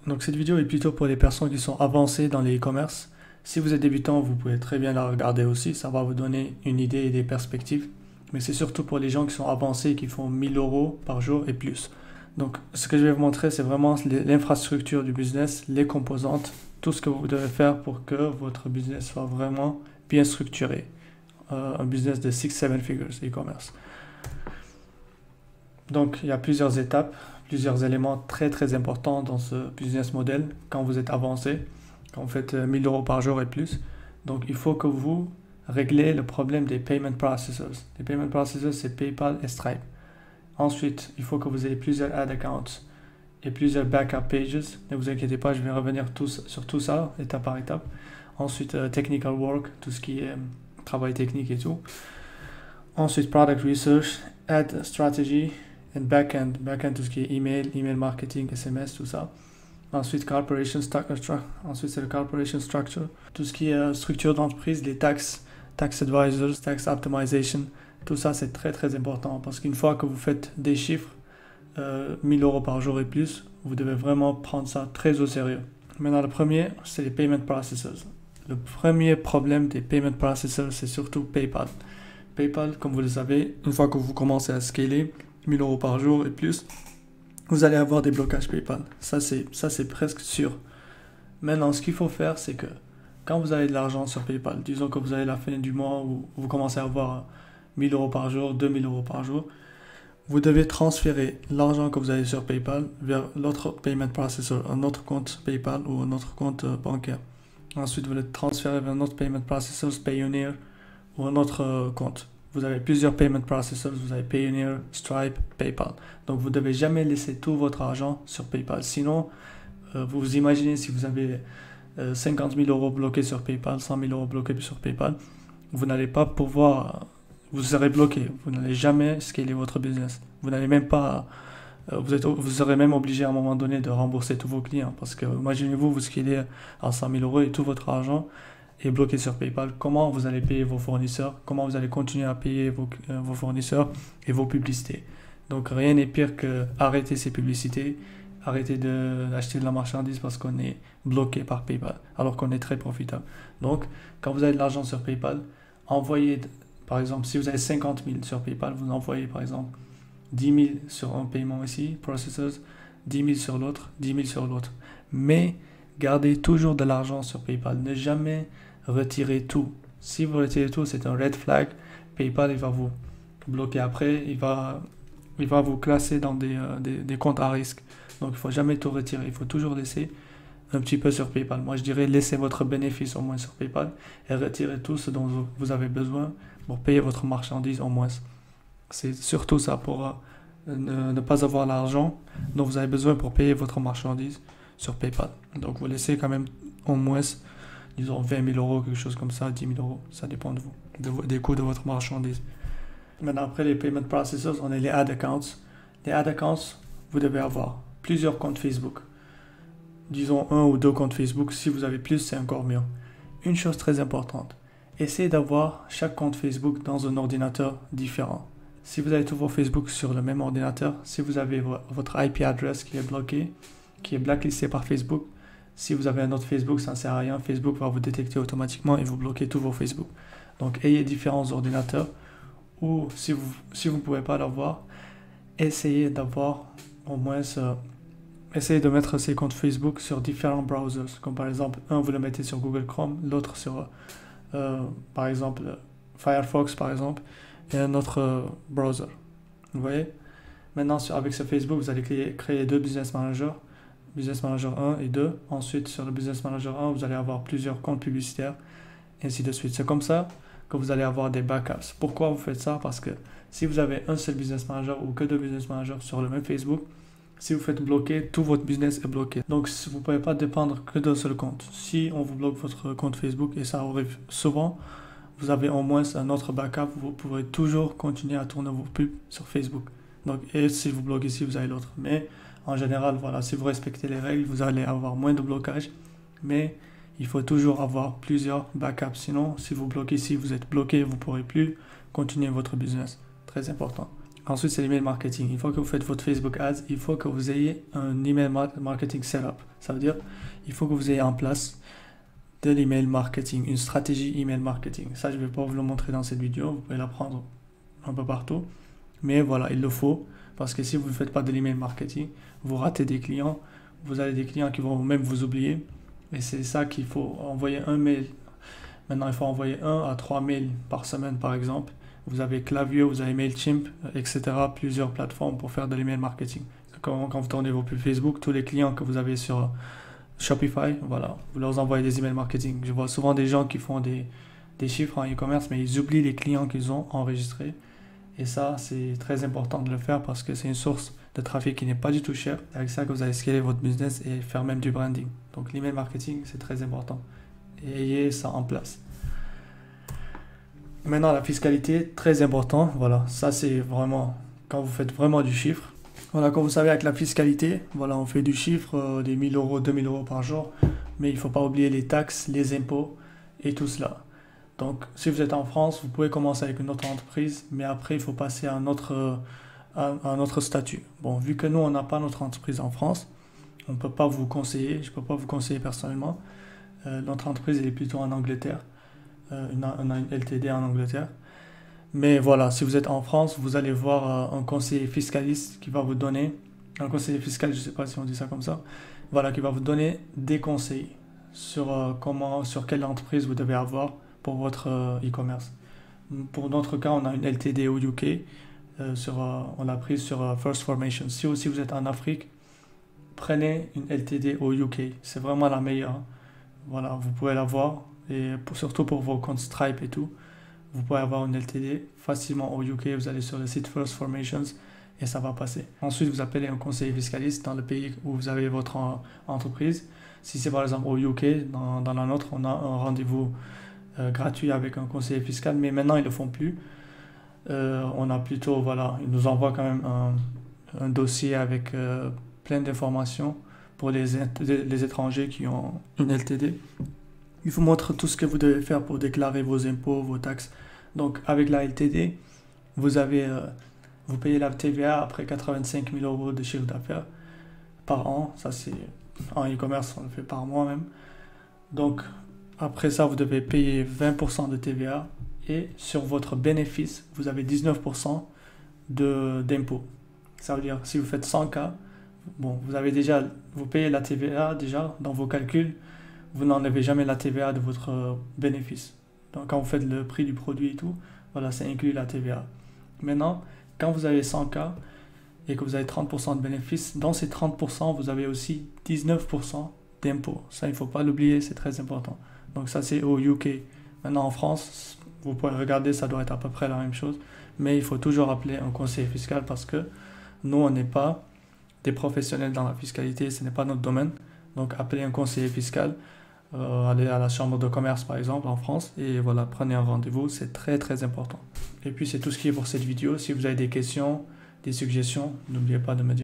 Donc cette vidéo est plutôt pour les personnes qui sont avancées dans les e-commerce. Si vous êtes débutant, vous pouvez très bien la regarder aussi, ça va vous donner une idée et des perspectives. Mais c'est surtout pour les gens qui sont avancés, qui font 1000 € par jour et plus. Donc ce que je vais vous montrer, c'est vraiment l'infrastructure du business, les composantes, tout ce que vous devez faire pour que votre business soit vraiment bien structuré. Un business de 6-7 figures e-commerce. Donc il y a plusieurs étapes, plusieurs éléments très importants dans ce business model quand vous êtes avancé, quand vous faites 1000 € par jour et plus. Donc il faut que vous réglez le problème des payment processors. Les payment processors, c'est PayPal et Stripe. Ensuite, il faut que vous ayez plusieurs ad accounts et plusieurs backup pages. Ne vous inquiétez pas, je vais revenir sur tout ça, étape par étape. Ensuite, technical work, tout ce qui est travail technique et tout. Ensuite, product research, ad strategy, et back-end, tout ce qui est email marketing, SMS, tout ça. Ensuite, corporation structure. Ensuite, c'est le corporation structure. Tout ce qui est structure d'entreprise, les tax advisors, tax optimization. Tout ça, c'est très important parce qu'une fois que vous faites des chiffres, 1000 € par jour et plus, vous devez vraiment prendre ça très au sérieux. Maintenant, le premier, c'est les payment processors. Le premier problème des payment processors, c'est surtout PayPal. PayPal, comme vous le savez, une fois que vous commencez à scaler, 1000 € par jour et plus, vous allez avoir des blocages PayPal. Ça, c'est presque sûr. Maintenant, ce qu'il faut faire, c'est que quand vous avez de l'argent sur PayPal, disons que vous avez la fin du mois où vous commencez à avoir 1000 € par jour, 2000 € par jour, vous devez transférer l'argent que vous avez sur PayPal vers l'autre payment processor, un autre compte PayPal ou un autre compte bancaire. Ensuite, vous le transférez vers un autre payment processor, Payoneer ou un autre compte. Vous avez plusieurs payment processors, vous avez Payoneer, Stripe, PayPal. Donc, vous ne devez jamais laisser tout votre argent sur PayPal. Sinon, vous imaginez si vous avez 50 000 € bloqués sur PayPal, 100 000 € bloqués sur PayPal, vous n'allez pas pouvoir, vous serez bloqué. Vous n'allez jamais scaler votre business. Vous n'allez même pas, vous serez même obligé à un moment donné de rembourser tous vos clients. Parce que imaginez-vous, vous scalez à 100 000 € et tout votre argent est bloqué sur PayPal. Comment vous allez payer vos fournisseurs? Comment vous allez continuer à payer vos fournisseurs et vos publicités? Donc rien n'est pire que arrêter ces publicités, arrêter d'acheter de la marchandise parce qu'on est bloqué par PayPal, alors qu'on est très profitable. Donc quand vous avez de l'argent sur PayPal, envoyez, par exemple, si vous avez 50 000 sur PayPal, vous envoyez par exemple 10 000 sur un paiement ici, processors, 10 000 sur l'autre, 10 000 sur l'autre. Mais gardez toujours de l'argent sur PayPal. Ne jamais retirer tout. Si vous retirez tout, c'est un red flag. PayPal, il va vous bloquer après. Il va vous classer dans des comptes à risque. Donc, il ne faut jamais tout retirer. Il faut toujours laisser un petit peu sur PayPal. Moi, je dirais laissez votre bénéfice au moins sur PayPal et retirez tout ce dont vous avez besoin pour payer votre marchandise au moins. C'est surtout ça pour ne pas avoir l'argent dont vous avez besoin pour payer votre marchandise sur PayPal. Donc, vous laissez quand même au moins, disons, 20 000 €, quelque chose comme ça, 10 000 €. Ça dépend de vous, des coûts de votre marchandise. Maintenant, après les payment processors, on a les ad accounts. Les ad accounts, vous devez avoir plusieurs comptes Facebook. Disons 1 ou 2 comptes Facebook. Si vous avez plus, c'est encore mieux. Une chose très importante, essayez d'avoir chaque compte Facebook dans un ordinateur différent. Si vous avez tous vos Facebook sur le même ordinateur, si vous avez votre IP address qui est bloqué, qui est blacklisté par Facebook, si vous avez un autre Facebook, ça ne sert à rien. Facebook va vous détecter automatiquement et vous bloquer tous vos Facebook. Donc, ayez différents ordinateurs ou si vous ne pouvez pas l'avoir, essayez d'avoir au moins essayez de mettre ces comptes Facebook sur différents browsers. Comme par exemple, un vous le mettez sur Google Chrome, l'autre sur par exemple Firefox par exemple, et un autre browser. Vous voyez? Maintenant, avec ce Facebook, vous allez créer 2 Business Managers. Business Manager 1 et 2. Ensuite, sur le Business Manager 1, vous allez avoir plusieurs comptes publicitaires, et ainsi de suite. C'est comme ça que vous allez avoir des backups. Pourquoi vous faites ça? Parce que si vous avez un seul Business Manager ou que 2 Business Managers sur le même Facebook, si vous faites bloquer, tout votre business est bloqué. Donc, vous ne pouvez pas dépendre que d'un seul compte. Si on vous bloque votre compte Facebook, et ça arrive souvent, vous avez au moins un autre backup. Vous pourrez toujours continuer à tourner vos pubs sur Facebook. Donc, et si vous bloquez ici, vous avez l'autre. Mais en général, voilà, si vous respectez les règles, vous allez avoir moins de blocage. Mais il faut toujours avoir plusieurs backups. Sinon, si vous bloquez ici, vous êtes bloqué, vous ne pourrez plus continuer votre business. Très important. Ensuite, c'est l'email marketing. Une fois que vous faites votre Facebook Ads, il faut que vous ayez un email marketing setup. Ça veut dire, il faut que vous ayez en place de l'email marketing, une stratégie email marketing. Ça, je ne vais pas vous le montrer dans cette vidéo. Vous pouvez l'apprendre un peu partout. Mais voilà, il le faut. Parce que si vous ne faites pas de l'email marketing, vous ratez des clients. Vous avez des clients qui vont même vous oublier. Et c'est ça qu'il faut envoyer un mail. Maintenant, il faut envoyer 1 à 3 mails par semaine, par exemple. Vous avez Klaviyo, vous avez MailChimp, etc. Plusieurs plateformes pour faire de l'email marketing. Quand vous tournez vos pubs Facebook, tous les clients que vous avez sur Shopify, voilà, vous leur envoyez des emails marketing. Je vois souvent des gens qui font des chiffres en e-commerce, mais ils oublient les clients qu'ils ont enregistrés. Et ça, c'est très important de le faire parce que c'est une source de trafic qui n'est pas du tout chère. C'est avec ça que vous allez scaler votre business et faire même du branding. Donc l'email marketing, c'est très important. Et ayez ça en place. Maintenant, la fiscalité, très important. Voilà, ça c'est vraiment quand vous faites vraiment du chiffre. Voilà, comme vous savez, avec la fiscalité, voilà, on fait du chiffre, des 1000 euros, 2000 euros par jour. Mais il ne faut pas oublier les taxes, les impôts et tout cela. Donc, si vous êtes en France, vous pouvez commencer avec une autre entreprise, mais après, il faut passer à un autre statut. Bon, vu que nous, on n'a pas notre entreprise en France, on ne peut pas vous conseiller, je ne peux pas vous conseiller personnellement. Notre entreprise, elle est plutôt en Angleterre. On a une LTD en Angleterre. Mais voilà, si vous êtes en France, vous allez voir un conseiller fiscaliste qui va vous donner, un conseiller fiscal, je ne sais pas si on dit ça comme ça, voilà, qui va vous donner des conseils sur sur quelle entreprise vous devez avoir pour votre e-commerce. Pour notre cas, on a une LTD au UK, on l'a prise sur First Formation. Si aussi vous êtes en Afrique, prenez une LTD au UK, c'est vraiment la meilleure. Voilà, vous pouvez l'avoir, et surtout pour vos comptes Stripe et tout, vous pouvez avoir une LTD facilement au UK, vous allez sur le site First Formations et ça va passer. Ensuite, vous appelez un conseiller fiscaliste dans le pays où vous avez votre entreprise. Si c'est par exemple au UK, dans la nôtre, on a un rendez-vous gratuit avec un conseiller fiscal, mais maintenant ils ne le font plus. On a plutôt, voilà, ils nous envoient quand même un dossier avec plein d'informations pour les étrangers qui ont une LTD. Il vous montre tout ce que vous devez faire pour déclarer vos impôts, vos taxes. Donc avec la LTD, vous payez la TVA après 85 000 euros de chiffre d'affaires par an. Ça c'est en e-commerce, on le fait par mois même. Donc après ça, vous devez payer 20% de TVA et sur votre bénéfice, vous avez 19% d'impôt. Ça veut dire si vous faites 100K, bon, vous payez la TVA déjà dans vos calculs, vous n'enlevez jamais la TVA de votre bénéfice. Donc quand vous faites le prix du produit et tout, voilà, ça inclut la TVA. Maintenant, quand vous avez 100K et que vous avez 30% de bénéfice, dans ces 30%, vous avez aussi 19% d'impôt. Ça, il ne faut pas l'oublier, c'est très important. Donc ça, c'est au UK. Maintenant, en France, vous pouvez regarder, ça doit être à peu près la même chose. Mais il faut toujours appeler un conseiller fiscal parce que nous, on n'est pas des professionnels dans la fiscalité, ce n'est pas notre domaine. Donc, appelez un conseiller fiscal, allez à la chambre de commerce, par exemple, en France, et voilà, prenez un rendez-vous, c'est très, très important. Et puis, c'est tout ce qui est pour cette vidéo. Si vous avez des questions, des suggestions, n'oubliez pas de me dire.